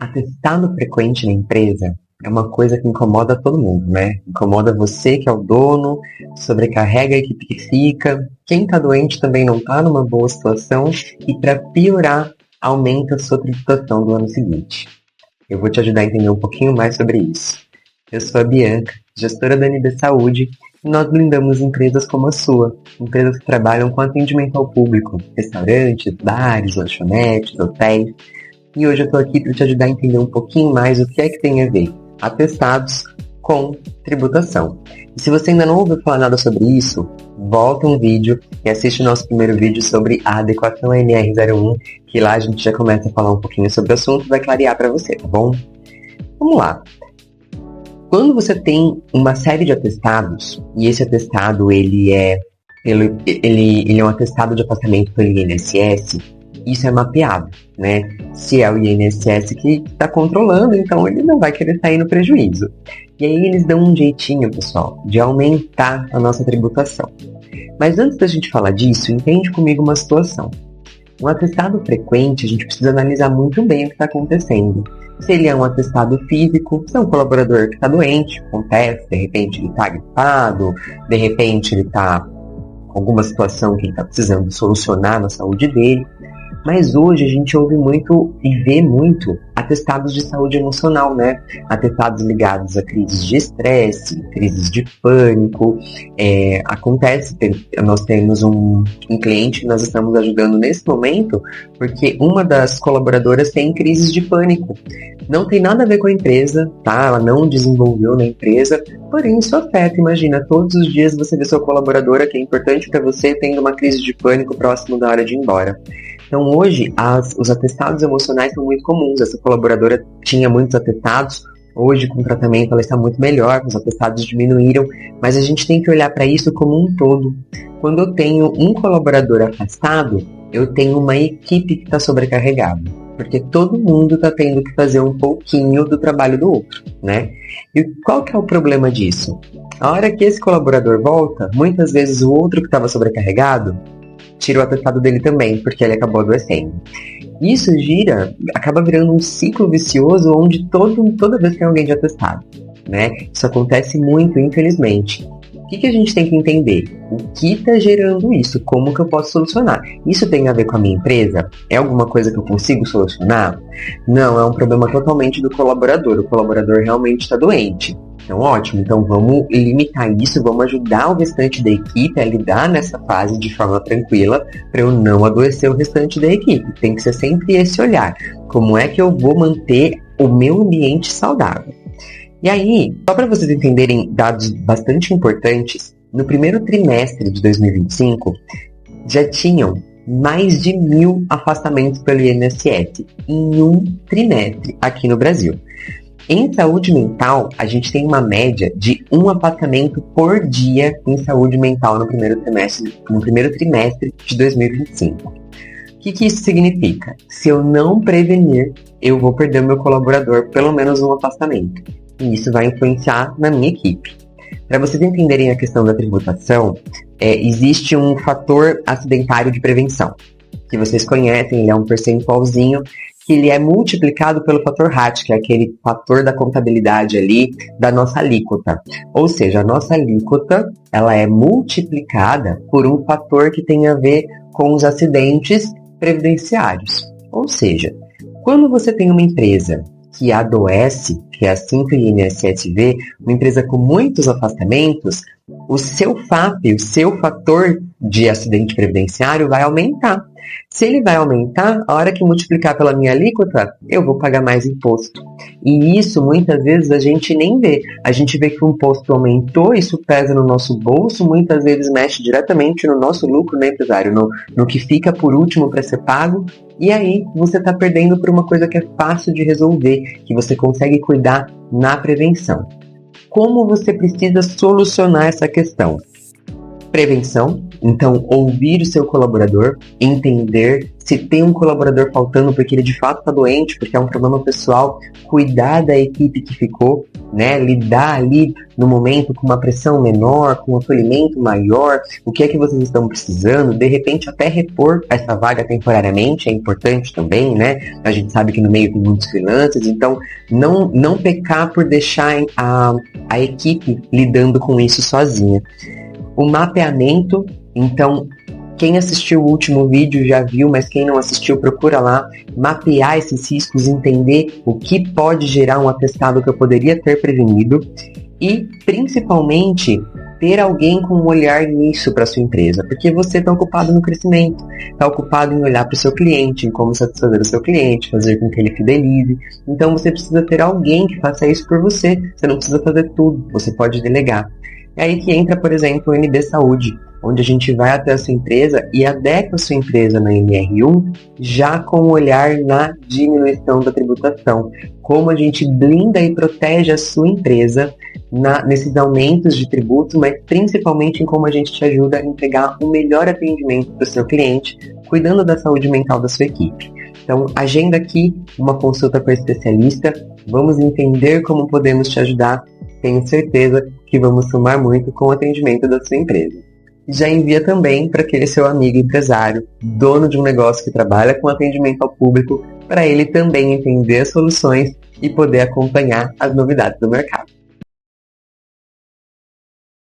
Atestado frequente na empresa é uma coisa que incomoda todo mundo, né? Incomoda você que é o dono, sobrecarrega a equipe que fica, quem tá doente também não tá numa boa situação e para piorar, aumenta a sua tributação do ano seguinte. Eu vou te ajudar a entender um pouquinho mais sobre isso. Eu sou a Bianca, gestora da NB Saúde, e nós blindamos empresas como a sua, empresas que trabalham com atendimento ao público, restaurantes, bares, lanchonetes, hotéis. E hoje eu estou aqui para te ajudar a entender um pouquinho mais o que é que tem a ver atestados com tributação. E se você ainda não ouviu falar nada sobre isso, volta um vídeo e assiste o nosso primeiro vídeo sobre a adequação NR01, que lá a gente já começa a falar um pouquinho sobre o assunto e vai clarear para você, tá bom? Vamos lá. Quando você tem uma série de atestados, e esse atestado ele é um atestado de afastamento pelo INSS, isso é mapeado, né? Se é o INSS que está controlando, então ele não vai querer sair no prejuízo. E aí eles dão um jeitinho, pessoal, de aumentar a nossa tributação. Mas antes da gente falar disso, entende comigo uma situação. Um atestado frequente, a gente precisa analisar muito bem o que está acontecendo. Se ele é um atestado físico, se é um colaborador que está doente, acontece, de repente ele está gripado, de repente ele está com alguma situação que ele está precisando solucionar na saúde dele. Mas hoje a gente ouve muito e vê muito atestados de saúde emocional, né? Atestados ligados a crises de estresse, crises de pânico. Acontece, nós temos um cliente que nós estamos ajudando nesse momento, porque uma das colaboradoras tem crises de pânico. Não tem nada a ver com a empresa, tá? Ela não desenvolveu na empresa, porém isso afeta. Imagina, todos os dias você vê sua colaboradora, que é importante para você, tendo uma crise de pânico próximo da hora de ir embora. Então hoje os atestados emocionais são muito comuns. Essa colaboradora tinha muitos atestados, hoje com o tratamento ela está muito melhor, os atestados diminuíram, mas a gente tem que olhar para isso como um todo. Quando eu tenho um colaborador afastado, eu tenho uma equipe que está sobrecarregada, porque todo mundo está tendo que fazer um pouquinho do trabalho do outro, né? E qual que é o problema disso? A hora que esse colaborador volta, muitas vezes o outro que estava sobrecarregado tira o atestado dele também, porque ele acabou adoecendo. Isso acaba virando um ciclo vicioso onde toda vez tem alguém de atestado, né? Isso acontece muito, infelizmente. O que a gente tem que entender? O que está gerando isso? Como que eu posso solucionar? Isso tem a ver com a minha empresa? É alguma coisa que eu consigo solucionar? Não, é um problema totalmente do colaborador. O colaborador realmente está doente. Então, ótimo. Então, vamos limitar isso, vamos ajudar o restante da equipe a lidar nessa fase de forma tranquila para eu não adoecer o restante da equipe. Tem que ser sempre esse olhar. Como é que eu vou manter o meu ambiente saudável? E aí, só para vocês entenderem dados bastante importantes, no primeiro trimestre de 2025, já tinham mais de 1.000 afastamentos pelo INSS em um trimestre aqui no Brasil. Em saúde mental, a gente tem uma média de 1 afastamento por dia em saúde mental no primeiro trimestre de 2025. O que isso significa? Se eu não prevenir, eu vou perder o meu colaborador pelo menos um afastamento. E isso vai influenciar na minha equipe. Para vocês entenderem a questão da tributação, existe um fator acidentário de prevenção, que vocês conhecem, ele é um percentualzinho, que ele é multiplicado pelo fator RAT, que é aquele fator da contabilidade ali, da nossa alíquota. Ou seja, a nossa alíquota, ela é multiplicada por um fator que tem a ver com os acidentes previdenciários. Ou seja, quando você tem uma empresa que adoece, que é assim que o INSS vê, uma empresa com muitos afastamentos, o seu FAP, o seu fator de acidente previdenciário vai aumentar. Se ele vai aumentar, a hora que multiplicar pela minha alíquota, eu vou pagar mais imposto. E isso, muitas vezes, a gente nem vê. A gente vê que o imposto aumentou, isso pesa no nosso bolso, muitas vezes mexe diretamente no nosso lucro, né, empresário? No que fica por último para ser pago. E aí, você está perdendo por uma coisa que é fácil de resolver, que você consegue cuidar na prevenção. Como você precisa solucionar essa questão? Prevenção, Então, ouvir o seu colaborador, entender se tem um colaborador faltando porque ele de fato está doente, porque é um problema pessoal, cuidar da equipe que ficou, né? Lidar ali no momento com uma pressão menor, com um acolhimento maior, o que é que vocês estão precisando, de repente até repor essa vaga temporariamente, é importante também, né? A gente sabe que no meio tem muitos freelancers, então não pecar por deixar a equipe lidando com isso sozinha. O mapeamento, então, quem assistiu o último vídeo já viu, mas quem não assistiu, procura lá, mapear esses riscos, entender o que pode gerar um atestado que eu poderia ter prevenido e, principalmente, ter alguém com um olhar nisso para sua empresa, porque você está ocupado no crescimento, está ocupado em olhar para o seu cliente, em como satisfazer o seu cliente, fazer com que ele fidelize. Então você precisa ter alguém que faça isso por você, você não precisa fazer tudo, você pode delegar. É aí que entra, por exemplo, o NB Saúde, onde a gente vai até a sua empresa e adequa a sua empresa na NR1 já com o olhar na diminuição da tributação. Como a gente blinda e protege a sua empresa nesses aumentos de tributo, mas principalmente em como a gente te ajuda a entregar o melhor atendimento para o seu cliente, cuidando da saúde mental da sua equipe. Então, agenda aqui uma consulta com o especialista, vamos entender como podemos te ajudar. Tenho certeza que vamos somar muito com o atendimento da sua empresa. Já envia também para aquele seu amigo empresário, dono de um negócio que trabalha com atendimento ao público, para ele também entender as soluções e poder acompanhar as novidades do mercado.